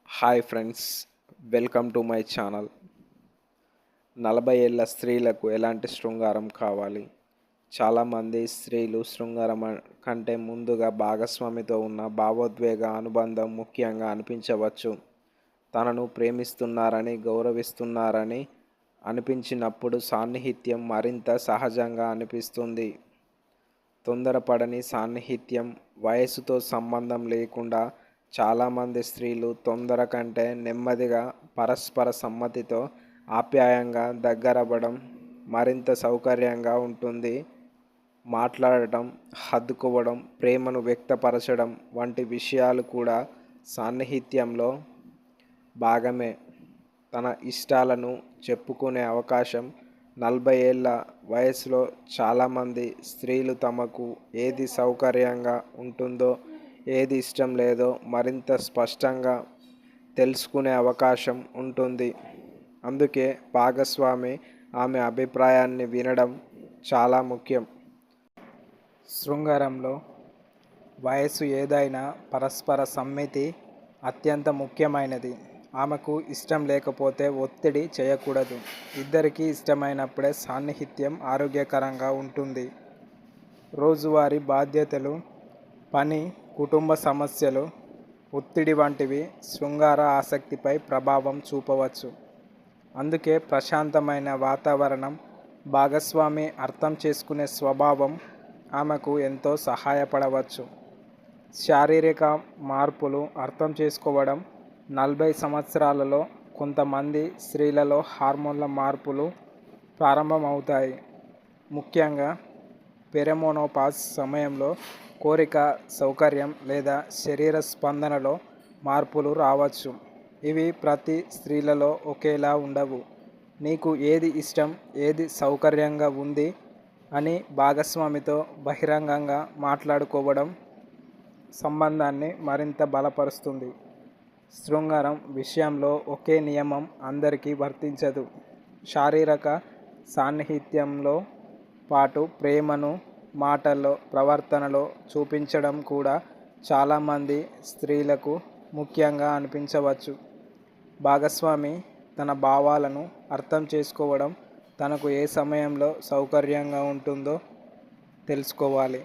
Hi friends, welcome to my channel. 40 ఏళ్ళ స్త్రీలకు ఎలాంటి శృంగారం కావాలి? చాలామంది స్త్రీలు శృంగారం కంటే ముందుగా భాగస్వామితో ఉన్న భావోద్వేగ అనుబంధం ముఖ్యంగా అనిపించవచ్చు. తనను ప్రేమిస్తున్నారని, గౌరవిస్తున్నారని అనిపించినప్పుడు సాన్నిహిత్యం మరింత సహజంగా అనిపిస్తుంది. తొందరపడని సాన్నిహిత్యం, వయసుతో సంబంధం లేకుండా చాలామంది స్త్రీలు తొందర కంటే నెమ్మదిగా, పరస్పర సమ్మతితో ఆప్యాయంగా దగ్గరవ్వడం మరింత సౌకర్యంగా ఉంటుంది. మాట్లాడటం, హత్తుకోవడం, ప్రేమను వ్యక్తపరచడం వంటి విషయాలు కూడా సాన్నిహిత్యంలో భాగమే. తన ఇష్టాలను చెప్పుకునే అవకాశం 40 ఏళ్ల వయసులో చాలామంది స్త్రీలు తమకు ఏది సౌకర్యంగా ఉంటుందో, ఏది ఇష్టం లేదో మరింత స్పష్టంగా తెలుసుకునే అవకాశం ఉంటుంది. అందుకే భాగస్వామి ఆమె అభిప్రాయాన్ని వినడం చాలా ముఖ్యం. శృంగారంలో వయసు ఏదైనా పరస్పర సమ్మతి అత్యంత ముఖ్యమైనది. ఆమెకు ఇష్టం లేకపోతే ఒత్తిడి చేయకూడదు. ఇద్దరికీ ఇష్టమైనప్పుడే సాన్నిహిత్యం ఆరోగ్యకరంగా ఉంటుంది. రోజువారీ బాధ్యతలు, పని, కుటుంబ సమస్యలు, ఒత్తిడి వంటివి శృంగార ఆసక్తిపై ప్రభావం చూపవచ్చు. అందుకే ప్రశాంతమైన వాతావరణం, భాగస్వామి అర్థం చేసుకునే స్వభావం ఆమెకు ఎంతో సహాయపడవచ్చు. శారీరక మార్పులు అర్థం చేసుకోవడం 40 సంవత్సరాలలో కొంతమంది స్త్రీలలో హార్మోన్ల మార్పులు ప్రారంభమవుతాయి. ముఖ్యంగా పెరిమోనోపాజ్ సమయంలో కోరిక, సౌకర్యం లేదా శరీర స్పందనలో మార్పులు రావచ్చు. ఇవి ప్రతి స్త్రీలలో ఒకేలా ఉండవు. నీకు ఏది ఇష్టం, ఏది సౌకర్యంగా ఉంది అని భాగస్వామితో బహిరంగంగా మాట్లాడుకోవడం సంబంధాన్ని మరింత బలపరుస్తుంది. శృంగారం విషయంలో ఒకే నియమం అందరికీ వర్తించదు. శారీరక సాన్నిహిత్యంలో పాటు ప్రేమను మాటల్లో, ప్రవర్తనలో చూపించడం కూడా చాలామంది స్త్రీలకు ముఖ్యంగా అనిపించవచ్చు. భాగస్వామి తన భావాలను అర్థం చేసుకోవడం, తనకు ఏ సమయంలో సౌకర్యంగా ఉంటుందో తెలుసుకోవాలి.